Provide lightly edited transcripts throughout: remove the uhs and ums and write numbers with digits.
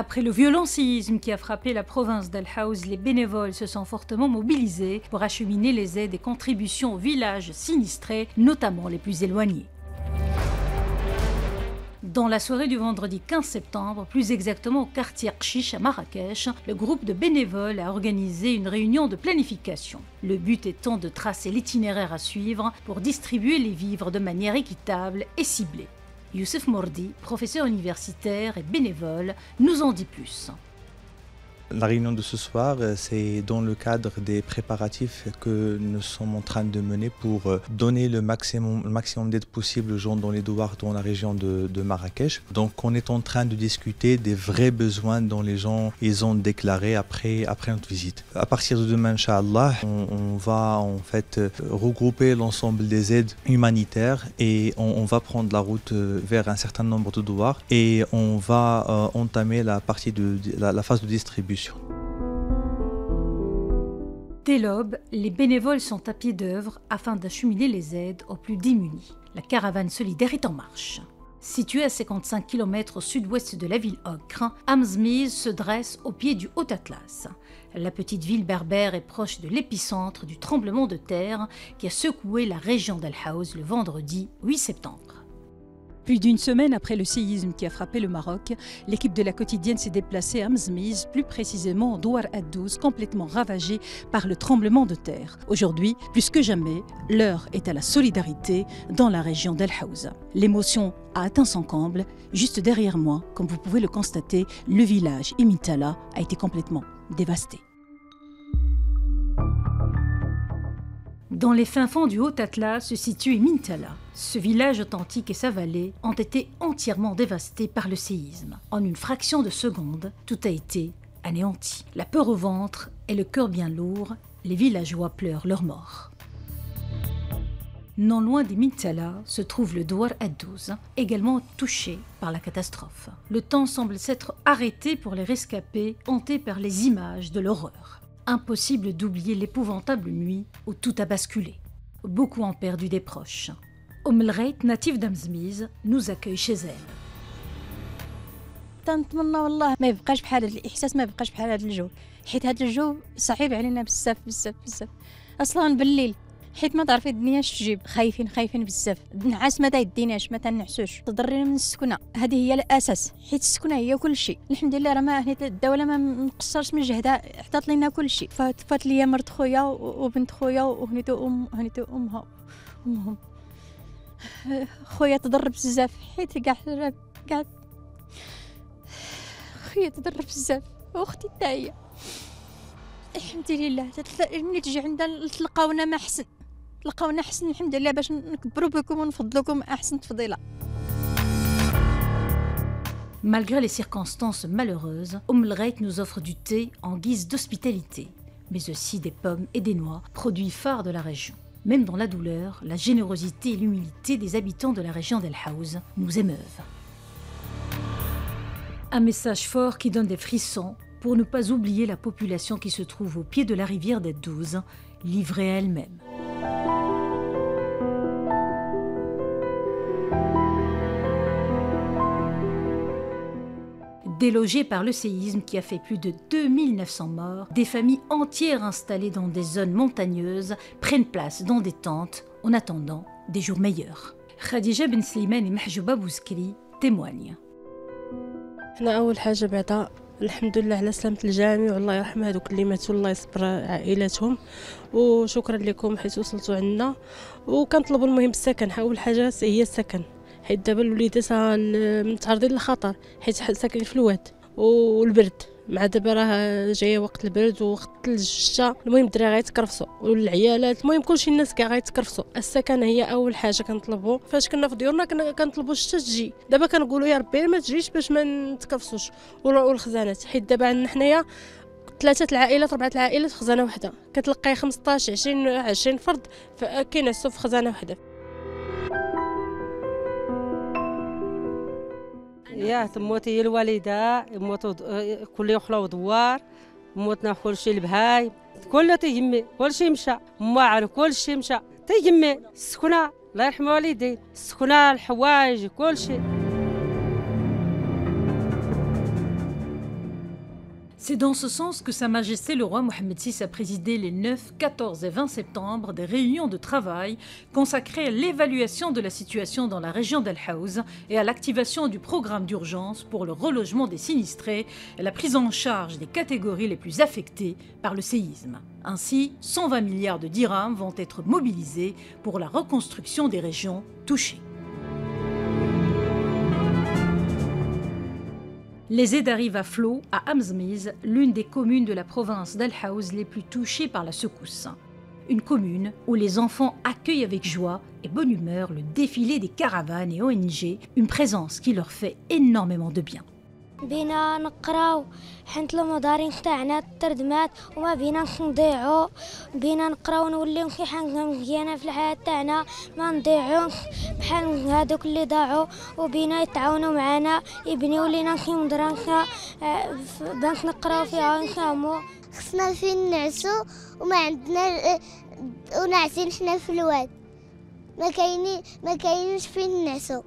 Après le violent séisme qui a frappé la province d'Al-Haouz, les bénévoles se sont fortement mobilisés pour acheminer les aides et contributions aux villages sinistrés, notamment les plus éloignés. Dans la soirée du vendredi 15 septembre, plus exactement au quartier Kshish à Marrakech, le groupe de bénévoles a organisé une réunion de planification. Le but étant de tracer l'itinéraire à suivre pour distribuer les vivres de manière équitable et ciblée. Youssef Mordi, professeur universitaire et bénévole, nous en dit plus. La réunion de ce soir, c'est dans le cadre des préparatifs que nous sommes en train de mener pour donner le maximum d'aide possible aux gens dans les douars dans la région de Marrakech. Donc on est en train de discuter des vrais besoins dont les gens ils ont déclarés après notre visite. À partir de demain, Inch'Allah, on va en fait regrouper l'ensemble des aides humanitaires et on va prendre la route vers un certain nombre de douars et on va entamer la phase de distribution. Dès l'aube, les bénévoles sont à pied d'œuvre afin d'acheminer les aides aux plus démunis. La caravane solidaire est en marche. Située à 55 km au sud-ouest de la ville Ocre, Amzmiz se dresse au pied du Haut-Atlas. La petite ville berbère est proche de l'épicentre du tremblement de terre qui a secoué la région d'Al-Haouz le vendredi 8 septembre. Plus d'une semaine après le séisme qui a frappé le Maroc, l'équipe de la quotidienne s'est déplacée à Amzmiz, plus précisément au Douar Ad-Douz, complètement ravagé par le tremblement de terre. Aujourd'hui, plus que jamais, l'heure est à la solidarité dans la région d'Al-Haouz. L'émotion a atteint son comble. Juste derrière moi, comme vous pouvez le constater, le village Imintala a été complètement dévasté. Dans les fins fonds du Haut-Atlas se situe Imintala. Ce village authentique et sa vallée ont été entièrement dévastés par le séisme. En une fraction de seconde, tout a été anéanti. La peur au ventre et le cœur bien lourd, les villageois pleurent leur mort. Non loin d'Imintala se trouve le Douar Ad-Douz, également touché par la catastrophe. Le temps semble s'être arrêté pour les rescapés, hantés par les images de l'horreur. Impossible d'oublier l'épouvantable nuit où tout a basculé. Beaucoup ont perdu des proches. Lghait, native d'Amzmiz, nous accueille chez elle. تنتمنى والله ما يبقاش بحال هذا الاحساس، ما يبقاش بحال هذا الجو، حيت هذا الجو صعيب علينا بزاف بزاف بزاف. اصلا بالليل حيت ما تعرفي الدنيا اش تجيب، خايفين بزاف. النعاس ما تيديناش، ما تنعسوش، تضرينا من السكنه. هذه هي الاساس، حيت السكنه هي كل شيء. الحمد لله راه ما الدوله ما مقصرش من جهدها، عطات لنا كل شيء. فات ليا مرت خويا وبنت خويا وهنيتو امها امهم. خويا تضرب بزاف حيت كاع خويا تضرب بزاف، واختي حتى هي. الحمد لله ملي تجي عندنا تلقاونا ما احسن، تلقاونا احسن الحمد لله باش نكبروا بكم ونفضلكم احسن تفضيله. Malgré les circonstances malheureuses, Lghait nous offre du thé en guise d'hospitalité, mais aussi des pommes et des noix, produits phares de la région. Même dans la douleur, la générosité et l'humilité des habitants de la région d'Al-Haouz nous émeuvent. Un message fort qui donne des frissons pour ne pas oublier la population qui se trouve au pied de la rivière d'Ad-Douz, livrée à elle-même. Délogées par le séisme qui a fait plus de 2900 morts, des familles entières installées dans des zones montagneuses prennent place dans des tentes en attendant des jours meilleurs. Khadija Ben Slimane et Mahjouba Bouzkri témoignent. حنا اول حاجه بعدا الحمد لله على سلامه الجميع والله يرحم هذوك اللي ماتوا، الله يصبر عائلاتهم، وشكرا لكم حيت وصلتوا عنا. وكنطلبوا المهم السكن، اول حاجه هي السكن، حيت دابا الوليدات متعرضين للخطر حيت ساكنين في الواد والبرد، مع دابا راه جايه وقت البرد ووقت الثلج الشتا. المهم الدراري غيتكرفسوا والعيالات، المهم كلشي الناس كاع غيتكرفسوا. السكن هي اول حاجه كنطلبوا. فاش كنا في ديورنا كنطلبوا الشتا تجي، دابا كنقولوا يا ربي ما تجيش باش ما نتكرفسوش. والخزانات حيت دابا عندنا حنايا 3 العائلات 4 العائلات في خزانه واحده، كتلقاي 15 20 فرد كينعسوا في خزانه واحده. يا تموت هي الوالده، يموتوا كل يخلو دوار، موتنا كلشي البهاي، كله تيهمي، كلشي مشى، ما كلشي مشى، تيهمي السكنه الله يرحم والدي، السكنه الحوايج كلشي. C'est dans ce sens que Sa Majesté le roi Mohammed VI a présidé les 9, 14 et 20 septembre des réunions de travail consacrées à l'évaluation de la situation dans la région d'Al Hawz et à l'activation du programme d'urgence pour le relogement des sinistrés et la prise en charge des catégories les plus affectées par le séisme. Ainsi, 120 milliards de dirhams vont être mobilisés pour la reconstruction des régions touchées. Les aides arrivent à flot à Amzmiz, l'une des communes de la province d'Al Hawz les plus touchées par la secousse. Une commune où les enfants accueillent avec joie et bonne humeur le défilé des caravanes et ONG, une présence qui leur fait énormément de bien. بينا نقراو حنت المدارين تاعنا تردمات وما بينا نضيعو بينا نقراو نوليو كي حنا مزيانه في الحياه تاعنا ما نضيعوش بحال هذوك اللي ضاعوا وبينا يتعاونوا معنا يبنيو لينا كي مدرسه باش نقراو فيها ونفهموا خصنا فين نعسو وما عندنا ونعسين حنا في الواد ما كاينينش فين نعسو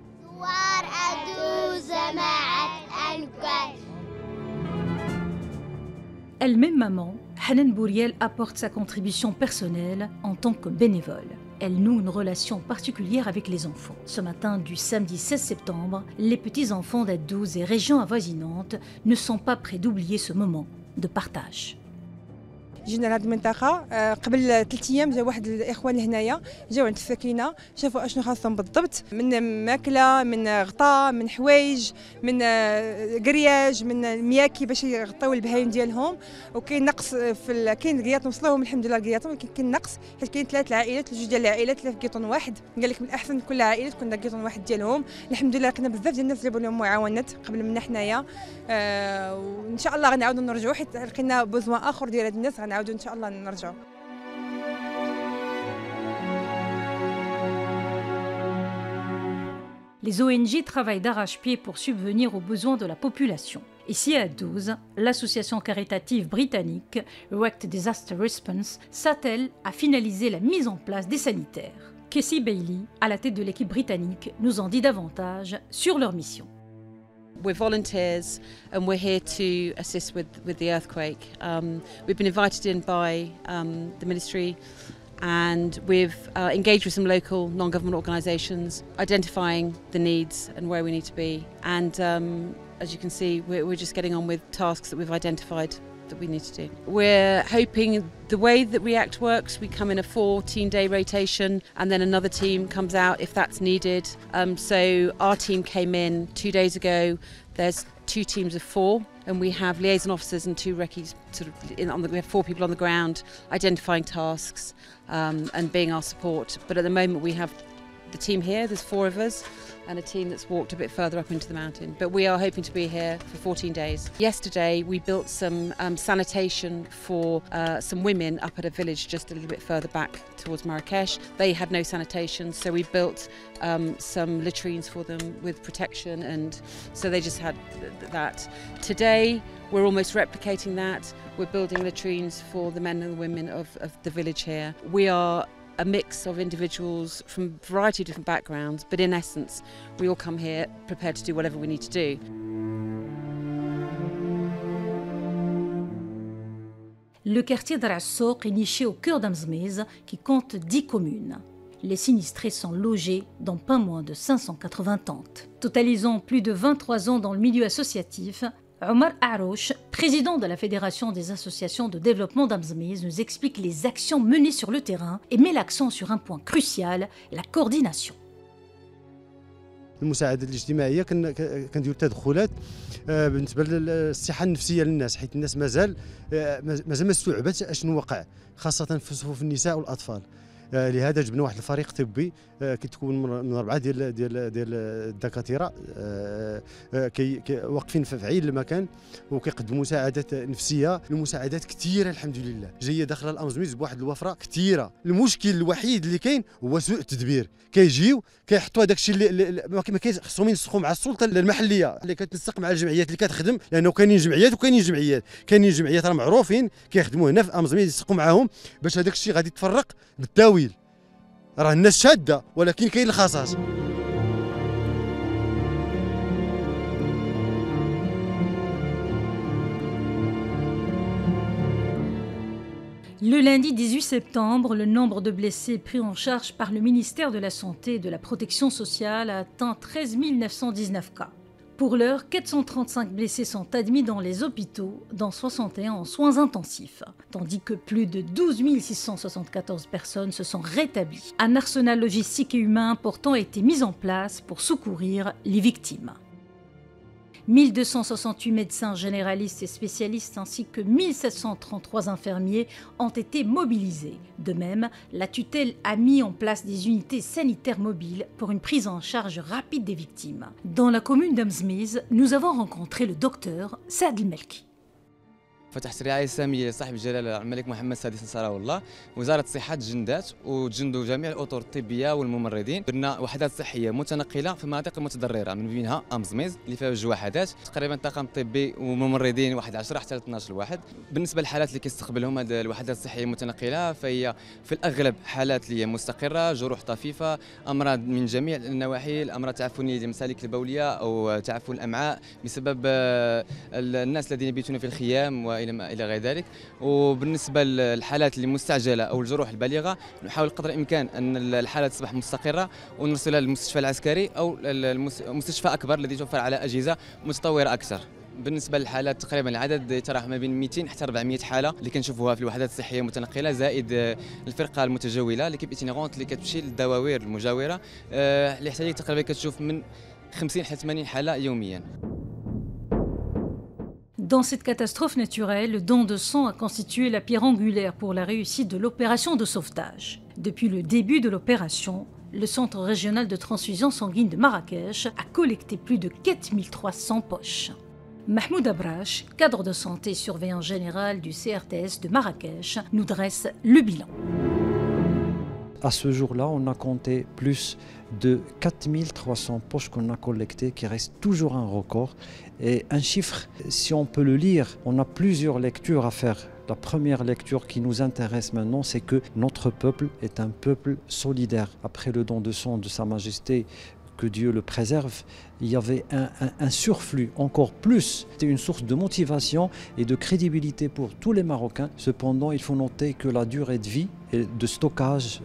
Elle-même maman, Hanan Bouriel apporte sa contribution personnelle en tant que bénévole. Elle noue une relation particulière avec les enfants. Ce matin du samedi 16 septembre, les petits-enfants d'Addouz et régions avoisinantes ne sont pas prêts d'oublier ce moment de partage. جينا لهاد المنطقة قبل 3 أيام جا واحد الإخوان لهنايا جاو عند السكينة شافوا أشنو خاصهم بالضبط من ماكلة من غطاء من حوايج من قرياج من المياكي باش يغطيو البهايم ديالهم وكاين نقص كاين القياط وصلوهم الحمد لله القياط ولكن كاين نقص حيت كاين 3 العائلات 2 ديال العائلات لا في قيطون واحد قال لك من الأحسن كل عائلة تكون قيطون واحد ديالهم الحمد لله لقينا بزاف ديال الناس جابوا لهم معاونات قبل منا حنايا وإن شاء الله غنعاودوا نرجعوا حيت لقينا بوزوان آخر ديال هاد الناس غنعاودوا إن شاء الله نرجعوا. Les ONG travaillent d'arrache-pied pour subvenir aux besoins de la population. Ici à Addouz, l'association caritative britannique Wrecked Disaster Response s'attelle à finaliser la mise en place des sanitaires. Casey Bailey, à la tête de l'équipe britannique, nous en dit davantage sur leur mission. We're volunteers and we're here to assist with the earthquake. We've been invited in by the ministry and we've engaged with some local non-government organisations, identifying the needs and where we need to be. And as you can see, we're just getting on with tasks that we've identified that we need to do. We're hoping the way that REACT works, we come in a 14-day rotation and then another team comes out if that's needed. So our team came in 2 days ago. There's 2 teams of 4 and we have liaison officers and 2 recce's we have 4 people on the ground identifying tasks and being our support. But at the moment we have the team here, there's 4 of us, and a team that's walked a bit further up into the mountain. But we are hoping to be here for 14 days. Yesterday we built some sanitation for some women up at a village just a little bit further back towards Marrakesh. They had no sanitation, so we built some latrines for them with protection, and so they just had that. Today we're almost replicating that. We're building latrines for the men and the women of the village here. We are a mix of individuals from a variety of different backgrounds, but in essence, we all come here prepared to do whatever we need to do. Le quartier Dar es-Souk est niché au cœur d'Amzmiz, qui compte 10 communes. Les sinistrés sont logés dans pas moins de 580 tentes. Totalisant plus de 23 ans dans le milieu associatif, Omar Arouch, président de la Fédération des associations de développement d'Amzmiz, nous explique les actions menées sur le terrain et met l'accent sur un point crucial, la coordination. المساعدة الاجتماعية كنديروا تدخلات بالنسبة للصحة النفسية للناس حيث الناس مازال ما استوعبت اشنو وقع خاصة في صفوف النساء والأطفال. لهذا جبنا واحد الفريق طبي كيتكون من 4 ديال الدكاتره واقفين في عين المكان وكيقدموا مساعدات نفسيه. المساعدات كثيره الحمد لله جايه داخله الأمزميز بواحد الوفره كثيره. المشكل الوحيد اللي كاين هو سوء التدبير. كيجيو كيحطوا هذاك الشيء اللي ما خصهم ينسقوا مع السلطه المحليه اللي كتنسق مع الجمعيات اللي كتخدم، لانه كاينين جمعيات وكاينين جمعيات. كاينين جمعيات راه معروفين كيخدموا هنا في الأمزميز ينسقوا معاهم باش هذاك الشيء غادي يتفرق بالتاويل. راه الناس شاده ولكن كاين الخصاص. Le lundi 18 septembre, le nombre de blessés pris en charge par le ministère de la Santé et de la Protection sociale a atteint 13 919 cas. Pour l'heure, 435 blessés sont admis dans les hôpitaux, dont 61 en soins intensifs, tandis que plus de 12 674 personnes se sont rétablies. Un arsenal logistique et humain important a été mis en place pour secourir les victimes. 1268 médecins généralistes et spécialistes ainsi que 1733 infirmiers ont été mobilisés. De même, la tutelle a mis en place des unités sanitaires mobiles pour une prise en charge rapide des victimes. Dans la commune d'Amzmiz, nous avons rencontré le docteur Saad El-Melki. فتحت رعاية سامية لصاحب الجلالة الملك محمد السادس نصره الله. وزارة الصحة تجندات وتجندوا جميع الأطر الطبية والممرضين. درنا وحدات صحية متنقلة في المناطق المتضررة من بينها أمزميز اللي فيها جوج وحدات، تقريبا طاقم طبي وممرضين واحد 10 حتى 12 واحد. بالنسبة للحالات اللي كيستقبلهم هذه الوحدات الصحية المتنقلة فهي في الأغلب حالات اللي هي مستقرة، جروح طفيفة، أمراض من جميع النواحي، الأمراض التعفنية للمسالك البولية أو تعفن الأمعاء بسبب الناس الذين يبيتون في الخيام إلى غير ذلك. وبالنسبة للحالات اللي مستعجلة أو الجروح البالغة نحاول قدر الإمكان أن الحالة تصبح مستقرة ونرسلها للمستشفى العسكري أو المستشفى أكبر الذي توفر على أجهزة متطورة أكثر. بالنسبة للحالات تقريبا العدد يتراوح ما بين 200 حتى 400 حالة اللي كنشوفوها في الوحدات الصحية المتنقلة، زائد الفرقة المتجولة اللي كيبيتينيغونت اللي كتمشي للدواوير المجاورة اللي حتى تقريبا كتشوف من 50 حتى 80 حالة يوميا. Dans cette catastrophe naturelle, le don de sang a constitué la pierre angulaire pour la réussite de l'opération de sauvetage. Depuis le début de l'opération, le Centre régional de transfusion sanguine de Marrakech a collecté plus de 4300 poches. Mahmoud Abrache, cadre de santé et surveillant général du CRTS de Marrakech, nous dresse le bilan. À ce jour-là, on a compté plus de 4300 poches qu'on a collectées, qui reste toujours un record. Et un chiffre, si on peut le lire, on a plusieurs lectures à faire. La première lecture qui nous intéresse maintenant, c'est que notre peuple est un peuple solidaire. Après le don de sang de Sa Majesté, que Dieu le préserve, il y avait un surflux encore plus. C'était une source de motivation et de crédibilité pour tous les Marocains. Cependant, il faut noter que la durée de vie et de stockage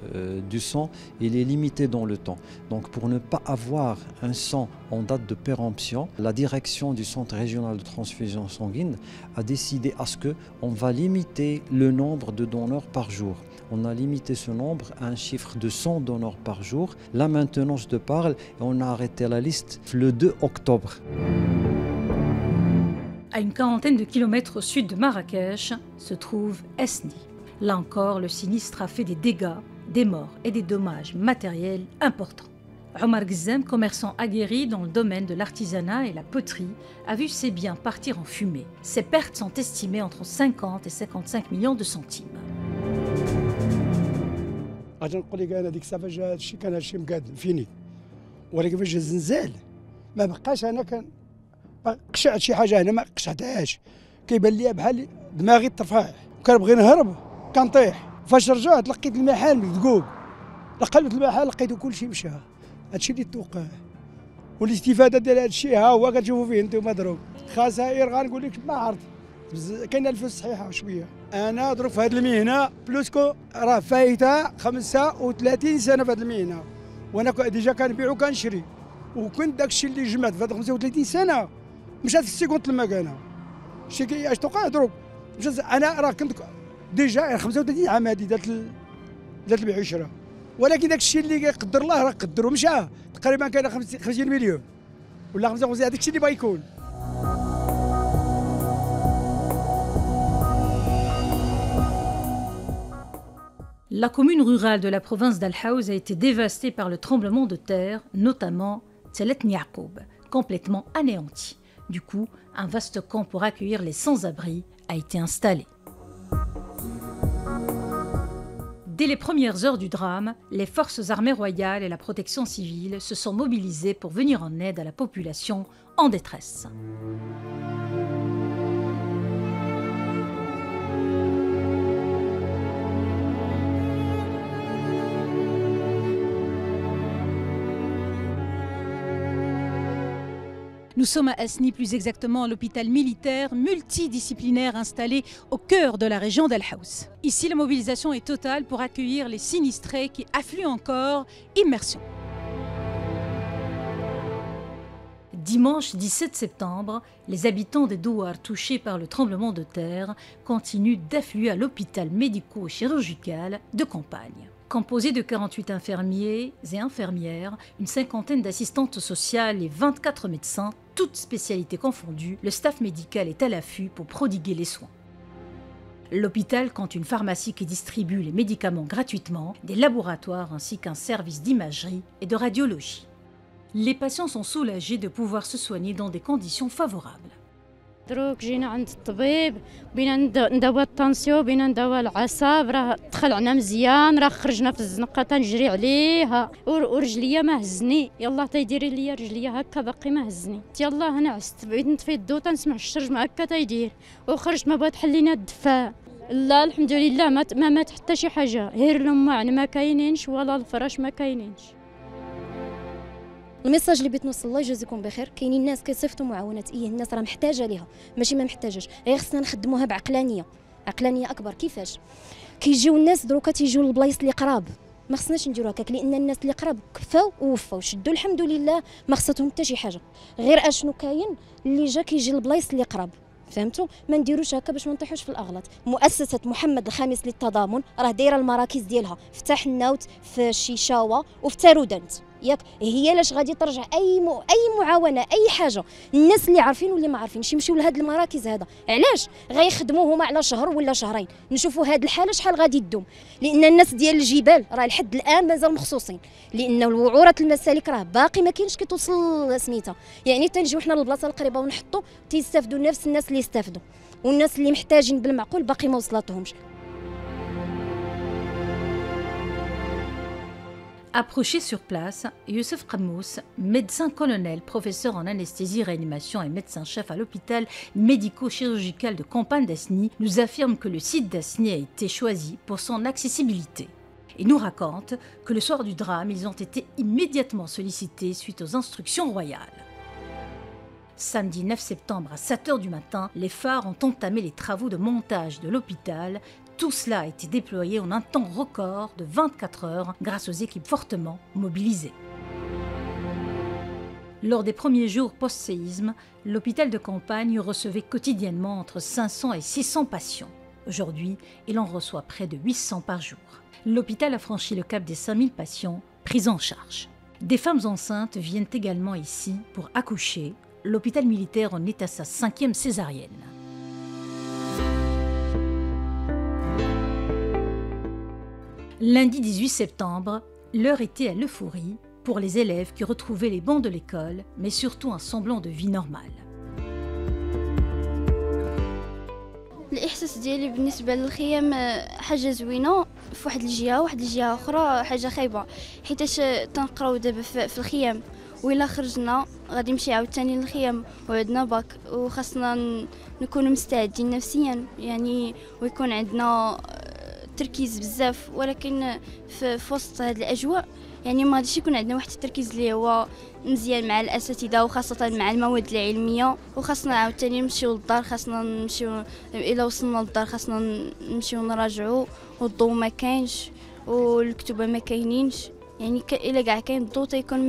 du sang, il est limité dans le temps. Donc pour ne pas avoir un sang en date de péremption, la direction du Centre régional de transfusion sanguine a décidé à ce qu'on va limiter le nombre de donneurs par jour. On a limité ce nombre à un chiffre de 100 donneurs par jour. Là maintenant je te parle et on a arrêté la liste le 2 octobre. À une quarantaine de kilomètres au sud de Marrakech se trouve Esni. Là encore, le sinistre a fait des dégâts, des morts et des dommages matériels importants. Omar Ghzem, commerçant aguerri dans le domaine de l'artisanat et la poterie, a vu ses biens partir en fumée. Ses pertes sont estimées entre 50 et 55 millions de centimes. اجي نقول لك انا ديك الساعه فاش هذا الشيء كان هادشي مقاد فيني، ولكن فاش الزنزال ما بقاش انا قشعت شي حاجه هنا ما قشعتهاش، كيبان لي بحال دماغي طفاح، كنبغي نهرب كنطيح. فاش رجعت لقيت المحل مدقوق، قلبت المحل لقيتو كلشي مشى. هادشي اللي توقع والاستفاده ديال هادشي ها هو كتشوفوا فيه انتم مضروب. خسائر غنقول لك ما عرفت، كاينه الفلوس صحيحه شويه. انا ضرب في هذه المهنه بلوسكو راه فايته 35 سنه في هذه المهنه، وانا ديجا كنبيع وكنشري، وكنت داكشي اللي جمعت في هذه 35 سنه مشات في السيكونت المكانه. شتي اش توقع دروك انا راه كنت ديجا 35 عام هذه دات البيع والشراء، ولكن داكشي اللي قدر الله راه قدروا مشى. تقريبا كاين 50 مليون ولا 55، هذاك الشيء اللي بغا يكون. La commune rurale de la province d'Al-Haouz a été dévastée par le tremblement de terre, notamment Tselet Niakoub, complètement anéanti. Du coup, un vaste camp pour accueillir les sans-abri a été installé. Dès les premières heures du drame, les forces armées royales et la protection civile se sont mobilisées pour venir en aide à la population en détresse. Nous sommes à Asni, plus exactement à l'hôpital militaire multidisciplinaire installé au cœur de la région d'Al Haous. Ici, la mobilisation est totale pour accueillir les sinistrés qui affluent encore. Immersion. Dimanche 17 septembre, les habitants des douars touchés par le tremblement de terre continuent d'affluer à l'hôpital médico-chirurgical de Campagne. Composé de 48 infirmiers et infirmières, une cinquantaine d'assistantes sociales et 24 médecins, toutes spécialités confondues, le staff médical est à l'affût pour prodiguer les soins. L'hôpital compte une pharmacie qui distribue les médicaments gratuitement, des laboratoires ainsi qu'un service d'imagerie et de radiologie. Les patients sont soulagés de pouvoir se soigner dans des conditions favorables. دروك جينا عند الطبيب بينا نداوى الطنسيو بينا نداوى العصاب راه تخلعنا مزيان راه خرجنا في الزنقه تنجري عليها ورجليا ما هزني يلا تيديري ليا رجليا هكا باقي ما هزني يلا انا عست بعيد نطفي الضو تنسمع الشرج ما هكا تيدير وخرجت ما بغات حلينا الدفاء لا الحمد لله ما مات حتى شي حاجه غير الماعن ما كاينينش ولا الفراش ما كاينينش. الميساج اللي بغيت نوصل الله يجازيكم بخير كاينين ناس كيصيفطوا معاونات الناس راه محتاجه ليها ماشي ما محتاجاش غير خصنا نخدموها بعقلانيه اكبر. كيفاش كيجيو الناس دروكا تيجيو للبلايص اللي قراب ما خصناش نديرو هكاك لان الناس اللي قراب كفاو ووفاو شدوا الحمد لله ما خصتهم حتى شي حاجه غير اشنو كاين اللي جا كيجي للبلايص اللي قراب فهمتوا ما نديروش هكا باش ما نطيحوش في الاغلاط. مؤسسه محمد الخامس للتضامن راه دايره المراكز ديالها في تحناوت في شيشاوه وفي تارودنت ياك هي لاش غادي ترجع اي معاونه اي حاجه الناس اللي عارفين واللي ما عارفينش يمشيو لهاد المراكز هذا علاش غيخدموا هما على شهر ولا شهرين نشوفوا هاد الحاله شحال غادي تدوم لان الناس ديال الجبال راه لحد الان مازال مخصوصين لان الوعورات المسالك راه باقي ما كاينش كتوصل سميتها يعني تنجيو حنا للبلاصه القريبه ونحطوا تيستافدوا نفس الناس اللي يستافدوا والناس اللي محتاجين بالمعقول باقي ما وصلتهمش. Approché sur place, Youssef Qammous, médecin-colonel, professeur en anesthésie-réanimation et médecin-chef à l'hôpital médico-chirurgical de Campagne d'Asni, nous affirme que le site d'Asni a été choisi pour son accessibilité. Il nous raconte que le soir du drame, ils ont été immédiatement sollicités suite aux instructions royales. Samedi 9 septembre à 7 h du matin, les phares ont entamé les travaux de montage de l'hôpital. Tout cela a été déployé en un temps record de 24 heures grâce aux équipes fortement mobilisées. Lors des premiers jours post-séisme, l'hôpital de Campagne recevait quotidiennement entre 500 et 600 patients. Aujourd'hui, il en reçoit près de 800 par jour. L'hôpital a franchi le cap des 5000 patients pris en charge. Des femmes enceintes viennent également ici pour accoucher. L'hôpital militaire en est à sa 5e césarienne. Lundi 18 septembre, l'heure était à l'euphorie pour les élèves qui retrouvaient les bancs de l'école, mais surtout un semblant de vie normale. الاحساس ديالي بالنسبه للخيام حاجه زوينه في واحد الجهه اخرى حاجه خايبه حيتاش تنقراو دابا في الخيام وإلا خرجنا غادي نمشي عاوتاني للخيام وعندنا باك وخاصنا نكونوا مستعدين نفسيا يعني ويكون عندنا تركيز بزاف ولكن في وسط هذه الاجواء يعني ما غاديش يكون عندنا واحد التركيز اللي هو مزيان مع الاساتذه وخاصه مع المواد العلميه وخاصنا عاوتاني نمشيو للدار خاصنا نمشيو الا وصلنا للدار خاصنا نمشيو نراجعوا والضوء ما كاينش والكتبه ما كاينينش يعني الا كاع كاين الضوء تيكون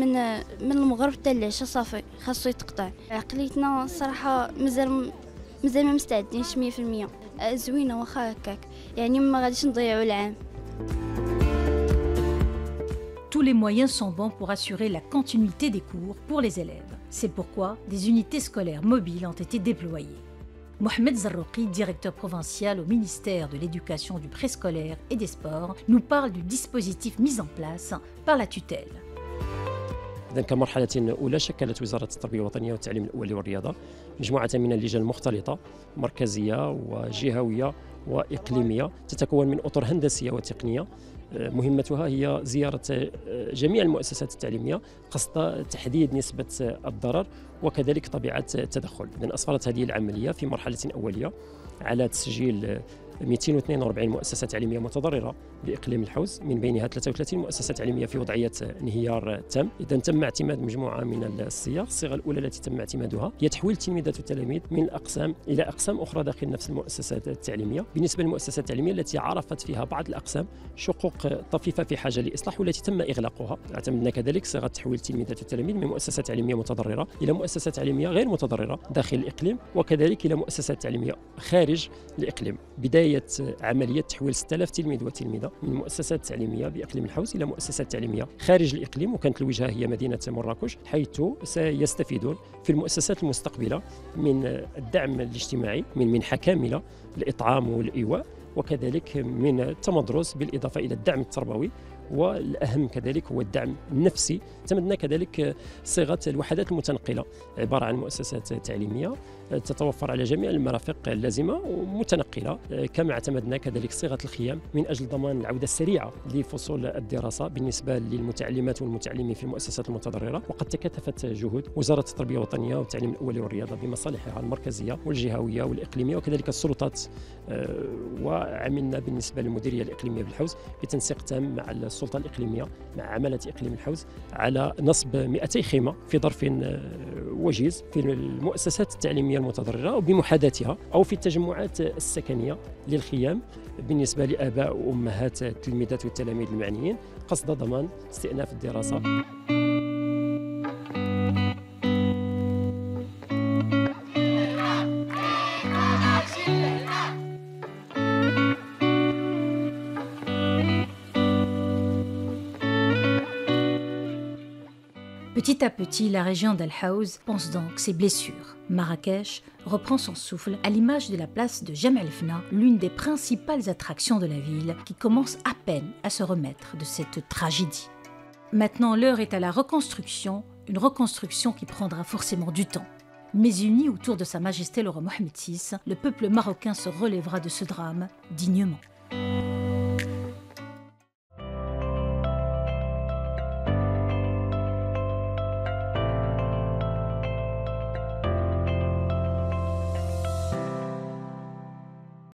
من المغرب حتى العشاء صافي خاصو يتقطع. عقليتنا الصراحه مازال ما مستعدينش 100% زوينه واخا هكاك يعني ما غاديش نضيعوا العام. Tous les moyens sont bons pour assurer la continuité des cours pour les élèves. C'est pourquoi des unités scolaires mobiles ont été déployées. Mohamed Zarrouqi, directeur provincial au ministère de l'Éducation, du préscolaire et des sports, nous parle du dispositif mis en place par la tutelle. إذن كمرحلة أولى شكلت وزارة التربية الوطنية والتعليم الأولي والرياضة مجموعة من اللجان المختلطة مركزية وجهوية وإقليمية تتكون من أطر هندسية وتقنية مهمتها هي زيارة جميع المؤسسات التعليمية قصد تحديد نسبة الضرر وكذلك طبيعة التدخل. إذن أسفرت هذه العملية في مرحلة أولية على تسجيل 242 مؤسسة تعليمية متضررة بإقليم الحوز، من بينها 33 مؤسسة تعليمية في وضعية انهيار تام. إذا تم اعتماد مجموعة من الصيغ. الصيغة الأولى التي تم اعتمادها هي تحويل التلميذات والتلاميذ من أقسام إلى أقسام أخرى داخل نفس المؤسسات التعليمية. بالنسبة للمؤسسات التعليمية التي عرفت فيها بعض الأقسام شقوق طفيفة في حاجة لإصلاح والتي تم إغلاقها، اعتمدنا كذلك صيغة تحويل التلميذات والتلاميذ من مؤسسة تعليمية متضررة إلى مؤسسة تعليمية غير متضررة داخل الإقليم، وكذلك إلى مؤسسات تعليمية خارج الإقليم. بداية عملية تحويل 6000 تلميذ وتلميذة من مؤسسات تعليمية بإقليم الحوز إلى مؤسسات تعليمية خارج الإقليم، وكانت الوجهة هي مدينة مراكش، حيث سيستفيدون في المؤسسات المستقبلة من الدعم الاجتماعي من منحة كاملة للإطعام والإيواء، وكذلك من التمدرس بالإضافة إلى الدعم التربوي، والأهم كذلك هو الدعم النفسي. اعتمدنا كذلك صيغة الوحدات المتنقلة، عبارة عن مؤسسات تعليمية تتوفر على جميع المرافق اللازمة ومتنقلة، كما اعتمدنا كذلك صيغة الخيام من أجل ضمان العودة السريعة لفصول الدراسة بالنسبة للمتعلمات والمتعلمين في المؤسسات المتضررة. وقد تكاتفت جهود وزارة التربية الوطنية والتعليم الأولي والرياضة بمصالحها المركزية والجهوية والإقليمية وكذلك السلطات، وعملنا بالنسبة للمديرية الإقليمية بالحوز بتنسيق تام مع السلطة الإقليمية مع عمالة إقليم الحوز على نصب 200 خيمة في ظرف وجيز في المؤسسات التعليمية المتضررة وبمحاذاتها أو في التجمعات السكنية للخيام بالنسبة لآباء وأمهات التلميذات والتلاميذ المعنيين قصد ضمان استئناف الدراسة. Petit à petit, la région d'Al Haouz pense donc ses blessures. Marrakech reprend son souffle à l'image de la place de Jem El Fna, l'une des principales attractions de la ville, qui commence à peine à se remettre de cette tragédie. Maintenant, l'heure est à la reconstruction, une reconstruction qui prendra forcément du temps. Mais uni autour de Sa Majesté le roi Mohammed VI, le peuple marocain se relèvera de ce drame dignement.